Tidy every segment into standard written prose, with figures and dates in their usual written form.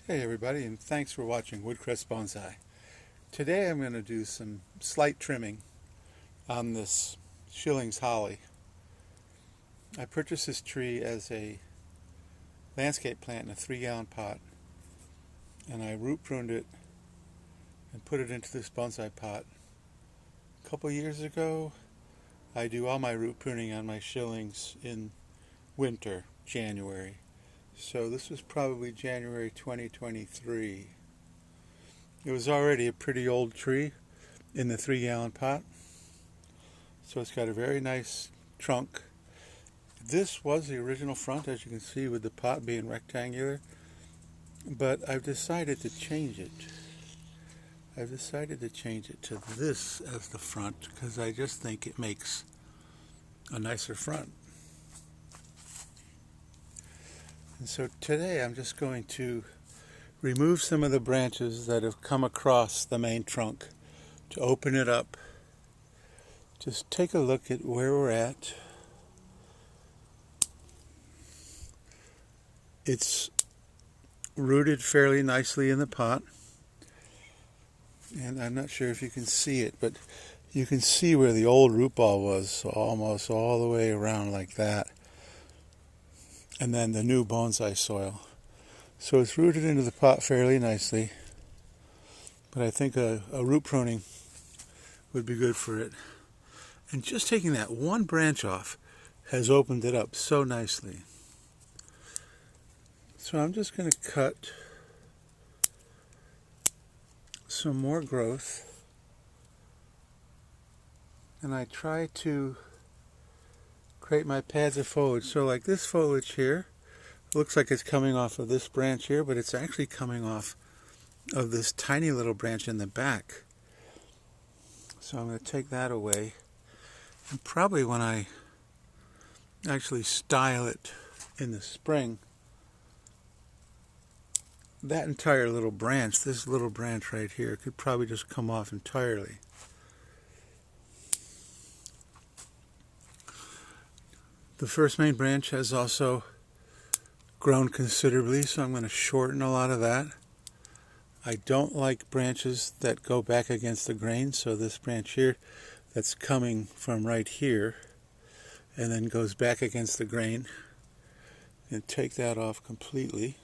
Hey everybody, and thanks for watching Woodcrest Bonsai. Today I'm going to do some slight trimming on this Shillings holly. I purchased this tree as a landscape plant in a 3-gallon pot, and I root pruned it and put it into this bonsai pot. A couple years ago, I do all my root pruning on my Shillings in winter, January. So this was probably January 2023. It was already a pretty old tree in the 3-gallon pot. So it's got a very nice trunk. This was the original front, as you can see, with the pot being rectangular. But I've decided to change it. I've decided to change it to this as the front because I just think it makes a nicer front. And so today I'm just going to remove some of the branches that have come across the main trunk to open it up. Just take a look at where we're at. It's rooted fairly nicely in the pot. And I'm not sure if you can see it, but you can see where the old root ball was, so almost all the way around like that. And then the new bonsai soil. So it's rooted into the pot fairly nicely, but I think a root pruning would be good for it. And just taking that one branch off has opened it up so nicely. So I'm just going to cut some more growth, and I try to create my pads of foliage. So like this foliage here looks like it's coming off of this branch here, but it's actually coming off of this tiny little branch in the back. So I'm going to take that away, and probably when I actually style it in the spring, that entire little branch, this little branch right here, could probably just come off entirely. The first main branch has also grown considerably, so I'm going to shorten a lot of that. I don't like branches that go back against the grain, so this branch here that's coming from right here and then goes back against the grain, and take that off completely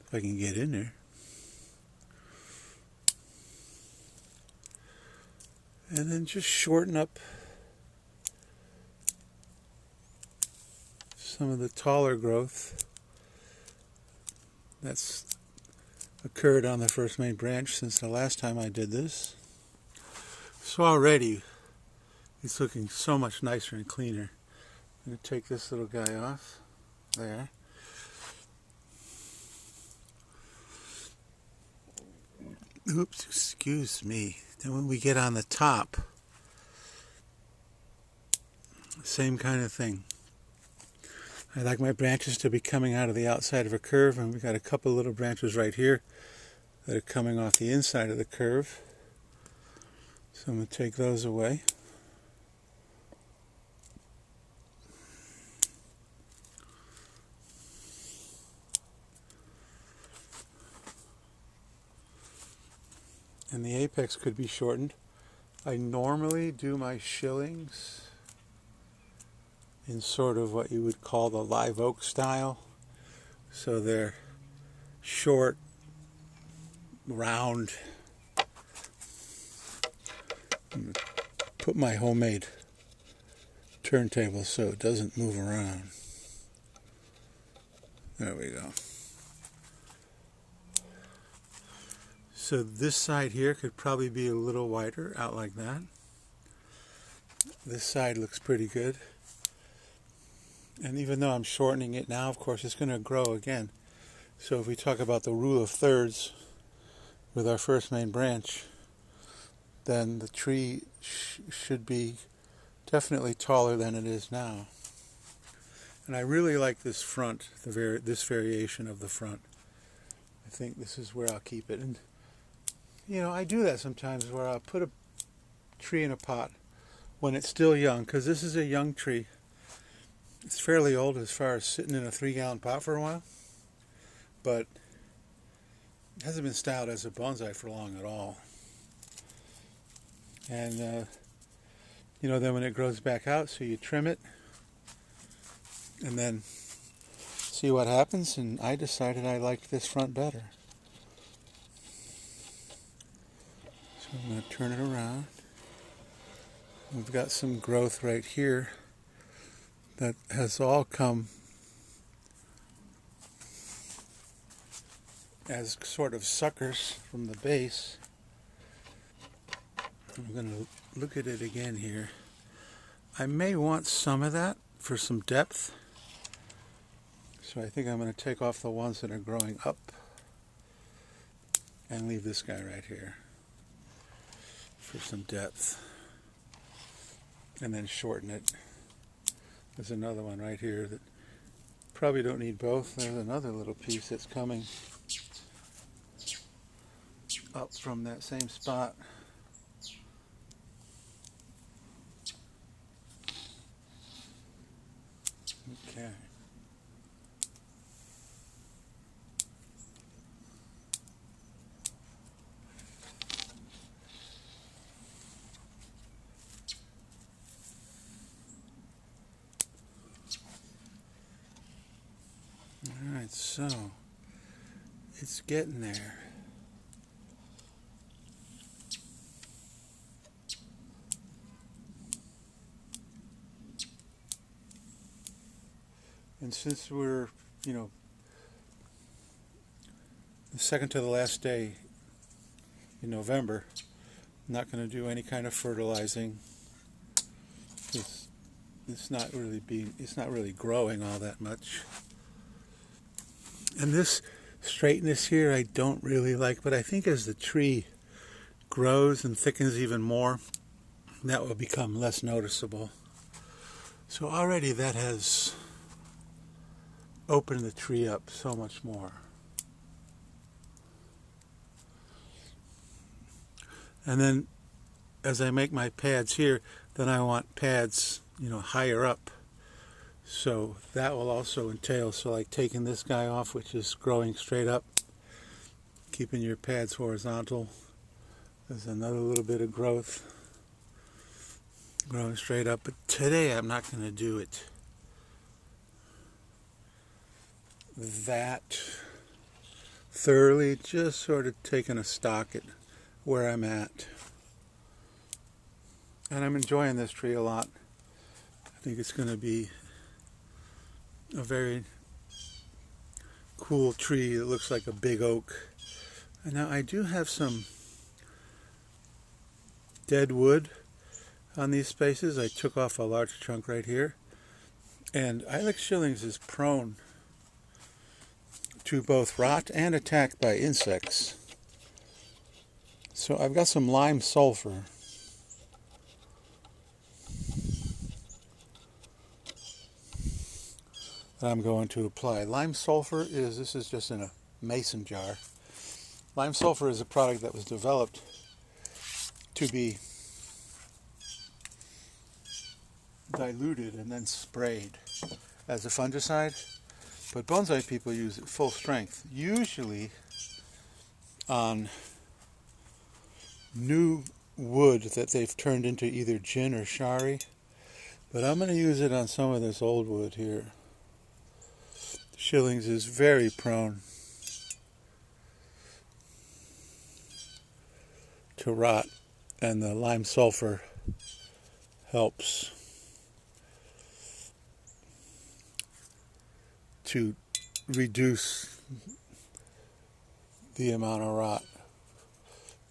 if I can get in there. And then just shorten up some of the taller growth that's occurred on the first main branch since the last time I did this. So already it's looking so much nicer and cleaner. I'm going to take this little guy off there. Oops, excuse me. Then when we get on the top, same kind of thing. I like my branches to be coming out of the outside of a curve, and we've got a couple little branches right here that are coming off the inside of the curve. So I'm going to take those away. And the apex could be shortened. I normally do my shillings in sort of what you would call the live oak style. So they're short, round. Put my homemade turntable so it doesn't move around. There we go. So this side here could probably be a little wider, out like that. This side looks pretty good. And even though I'm shortening it now, of course, it's going to grow again. So if we talk about the rule of thirds with our first main branch, then the tree should be definitely taller than it is now. And I really like this front, this variation of the front. I think this is where I'll keep it. And you know, I do that sometimes where I'll put a tree in a pot when it's still young, because this is a young tree. It's fairly old as far as sitting in a 3-gallon pot for a while, but hasn't been styled as a bonsai for long at all. And then when it grows back out, so you trim it and then see what happens. And I decided I liked this front better. So I'm going to turn it around. We've got some growth right here that has all come as sort of suckers from the base. I'm going to look at it again here. I may want some of that for some depth. So I think I'm going to take off the ones that are growing up and leave this guy right here for some depth. And then shorten it. There's another one right here that probably don't need both. There's another little piece that's coming up from that same spot. Okay. Alright, so it's getting there. And since we're, the second to the last day in November, I'm not going to do any kind of fertilizing. It's not really growing all that much. And this straightness here I don't really like, but I think as the tree grows and thickens even more, that will become less noticeable. So already that has opened the tree up so much more. And then as I make my pads here, then I want pads, higher up. So that will also entail, like taking this guy off, which is growing straight up, keeping your pads horizontal. There's another little bit of growth growing straight up, but today I'm not going to do it that thoroughly, just sort of taking a stock at where I'm at. And I'm enjoying this tree a lot. I think it's going to be a very cool tree that looks like a big oak. And now I do have some dead wood on these spaces. I took off a large chunk right here. And Ilex shillings is prone to both rot and attack by insects. So I've got some lime sulfur. That I'm going to apply. Lime sulfur this is just in a mason jar. Lime sulfur is a product that was developed to be diluted and then sprayed as a fungicide. But bonsai people use it full strength, usually on new wood that they've turned into either gin or shari. But I'm going to use it on some of this old wood here. Shillings is very prone to rot, and the lime sulfur helps to reduce the amount of rot.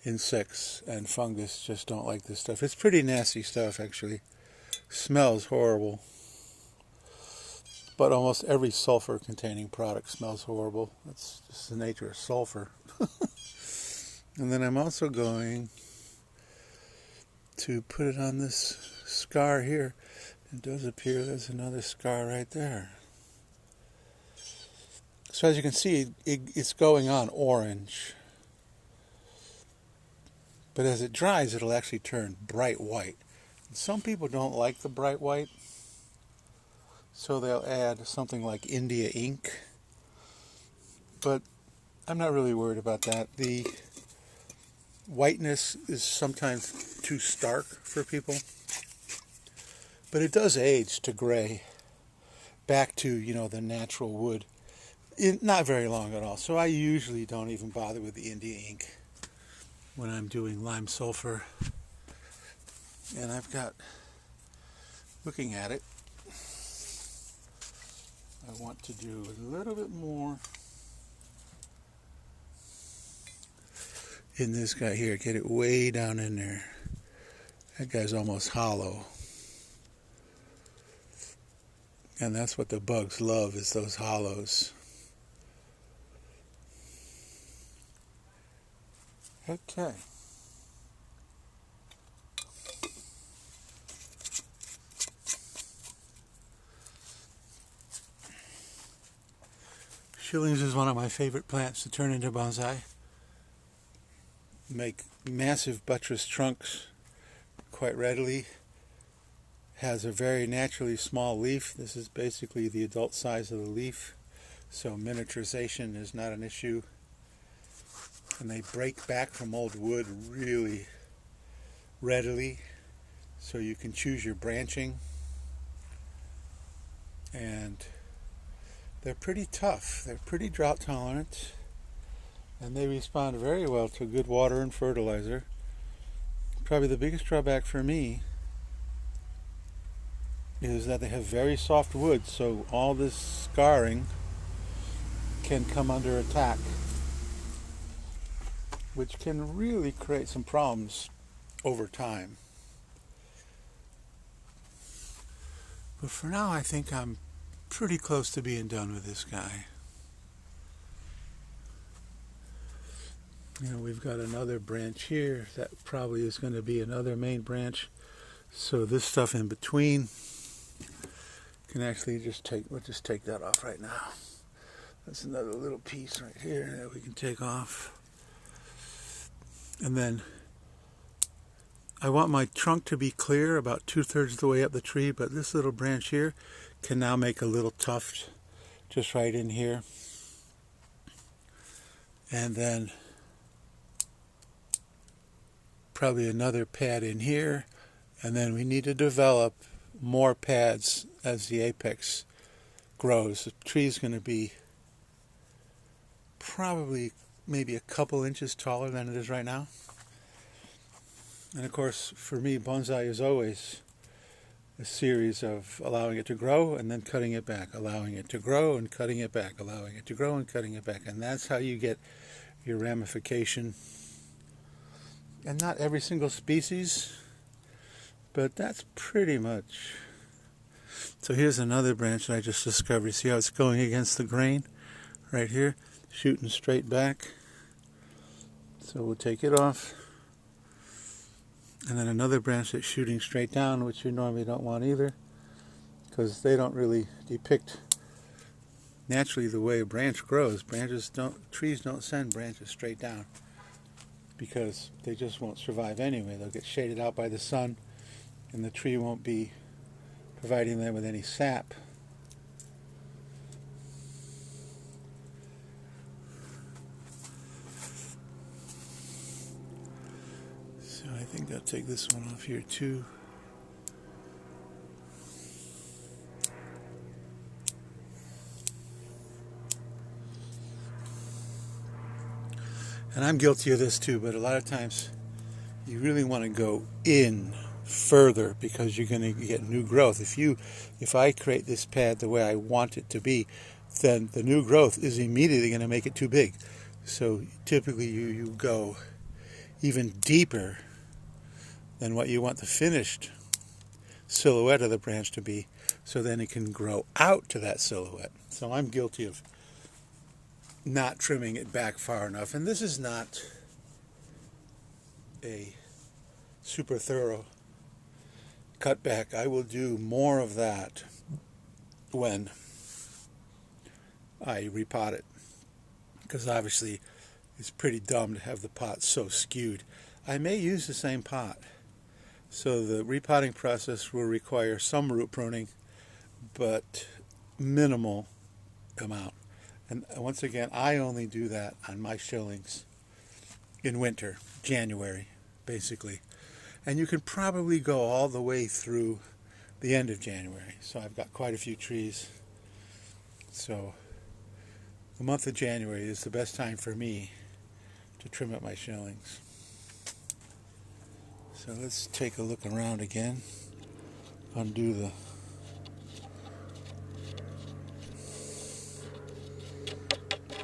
Insects and fungus just don't like this stuff. It's pretty nasty stuff, actually. Smells horrible. But almost every sulfur containing product smells horrible. That's just the nature of sulfur. And then I'm also going to put it on this scar here. It does appear there's another scar right there. So as you can see, it's going on orange. But as it dries, it'll actually turn bright white. Some people don't like the bright white, so they'll add something like India ink. But I'm not really worried about that. The whiteness is sometimes too stark for people, but it does age to gray back to, the natural wood. Not very long at all. So I usually don't even bother with the India ink when I'm doing lime sulfur. And I've got, looking at it, I want to do a little bit more in this guy here. Get it way down in there. That guy's almost hollow. And that's what the bugs love, is those hollows. Okay. Shillings is one of my favorite plants to turn into bonsai. Make massive buttress trunks quite readily. Has a very naturally small leaf. This is basically the adult size of the leaf, so miniaturization is not an issue. And they break back from old wood really readily, so you can choose your branching. And they're pretty tough. They're pretty drought tolerant, and they respond very well to good water and fertilizer. Probably the biggest drawback for me is that they have very soft wood, so all this scarring can come under attack, which can really create some problems over time. But for now, I think I'm pretty close to being done with this guy. We've got another branch here that probably is going to be another main branch, so this stuff in between can actually we'll just take that off right now. That's another little piece right here that we can take off. And then I want my trunk to be clear about 2/3 of the way up the tree, but this little branch here can now make a little tuft just right in here. And then probably another pad in here, and then we need to develop more pads as the apex grows. The tree is going to be probably maybe a couple inches taller than it is right now. And of course, for me, bonsai is always a series of allowing it to grow and then cutting it back, allowing it to grow and cutting it back, allowing it to grow and cutting it back. And that's how you get your ramification. And not every single species, but that's pretty much. So here's another branch that I just discovered. See how it's going against the grain right here, shooting straight back. So we'll take it off. And then another branch that's shooting straight down, which you normally don't want either, because they don't really depict naturally the way a branch grows. Trees don't send branches straight down, because they just won't survive anyway. They'll get shaded out by the sun, and the tree won't be providing them with any sap. So I think I'll take this one off here too. And I'm guilty of this too, but a lot of times you really want to go in further because you're going to get new growth. If I create this pad the way I want it to be, then the new growth is immediately going to make it too big. So typically you go even deeper than what you want the finished silhouette of the branch to be, so then it can grow out to that silhouette. So I'm guilty of not trimming it back far enough, and this is not a super thorough cut back. I will do more of that when I repot it, because obviously it's pretty dumb to have the pot so skewed. I may use the same pot, so the repotting process will require some root pruning, but minimal amount. And once again, I only do that on my shillings in winter, January, basically. And you can probably go all the way through the end of January. So I've got quite a few trees. So the month of January is the best time for me to trim up my shillings. So let's take a look around again. Undo the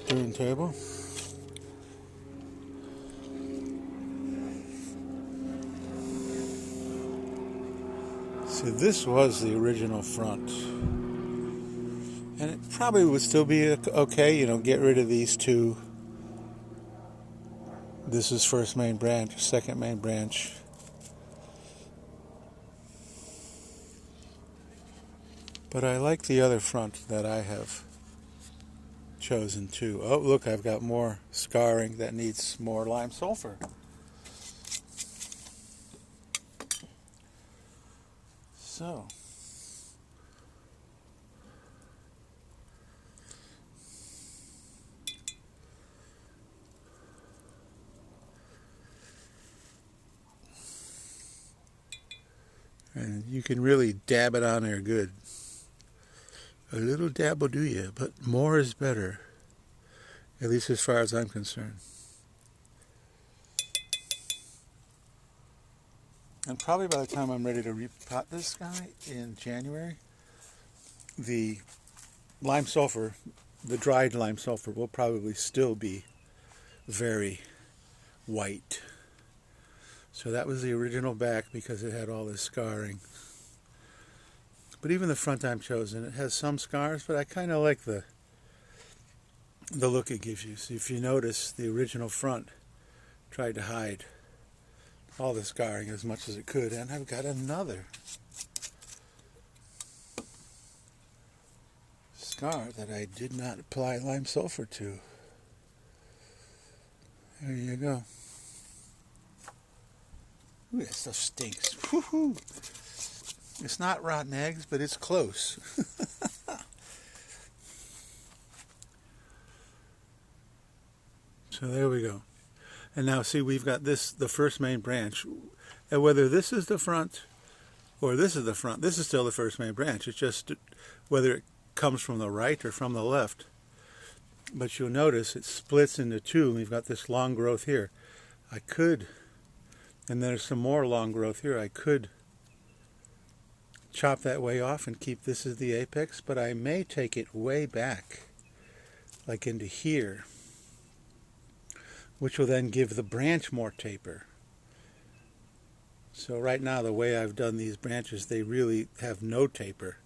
turntable. So this was the original front. And it probably would still be okay, you know, get rid of these two. This is first main branch, second main branch. But I like the other front that I have chosen too. Oh, look, I've got more scarring that needs more lime sulfur. So, and you can really dab it on there good. A little dab will do you, but more is better, at least as far as I'm concerned. And probably by the time I'm ready to repot this guy in January, the lime sulfur, the dried lime sulfur, will probably still be very white. So that was the original back because it had all this scarring. But even the front I'm chosen, it has some scars, but I kind of like the look it gives you. So if you notice, the original front tried to hide all the scarring as much as it could, and I've got another scar that I did not apply lime sulfur to. There you go. Ooh, that stuff stinks. Woo-hoo. It's not rotten eggs, but it's close. So there we go. And now see, we've got this, the first main branch. And whether this is the front or this is the front, this is still the first main branch. It's just whether it comes from the right or from the left. But you'll notice it splits into two, and we've got this long growth here. I could, and there's some more long growth here, I could chop that way off and keep this as the apex, but I may take it way back, like into here, which will then give the branch more taper. So right now, the way I've done these branches, they really have no taper.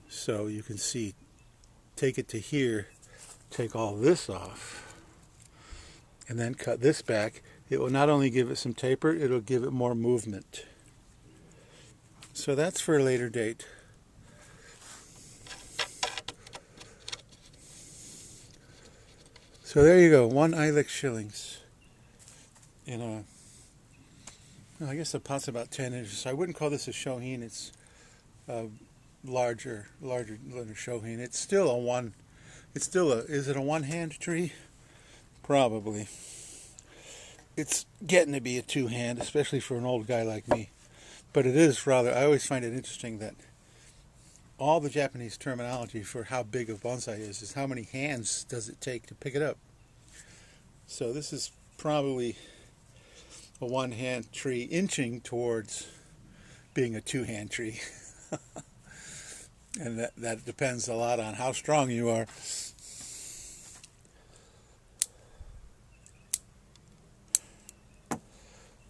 So you can see, take it to here, take all this off, and then cut this back. It will not only give it some taper, it'll give it more movement. So that's for a later date. So there you go, one Ilex shillings in a, well, I guess the pot's about 10 inches. So I wouldn't call this a shohin. It's a larger than a shohin. It's still a one. It's still a. Is it a one-hand tree? Probably. It's getting to be a two-hand, especially for an old guy like me. But it is rather. I always find it interesting that all the Japanese terminology for how big a bonsai is how many hands does it take to pick it up. So this is probably a one-hand tree inching towards being a two-hand tree. And that depends a lot on how strong you are.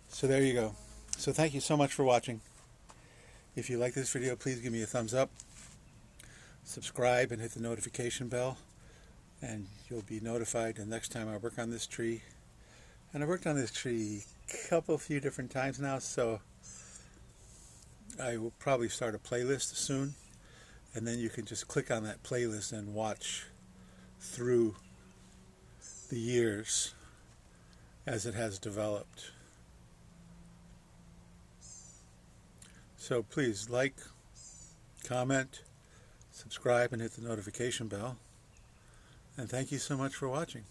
So there you go. So thank you so much for watching. If you like this video, please give me a thumbs up. Subscribe and hit the notification bell, and you'll be notified the next time I work on this tree. And I've worked on this tree a few different times now, so I will probably start a playlist soon, and then you can just click on that playlist and watch through the years as it has developed. So please like, comment, subscribe, and hit the notification bell. And thank you so much for watching.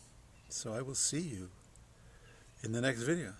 So I will see you in the next video.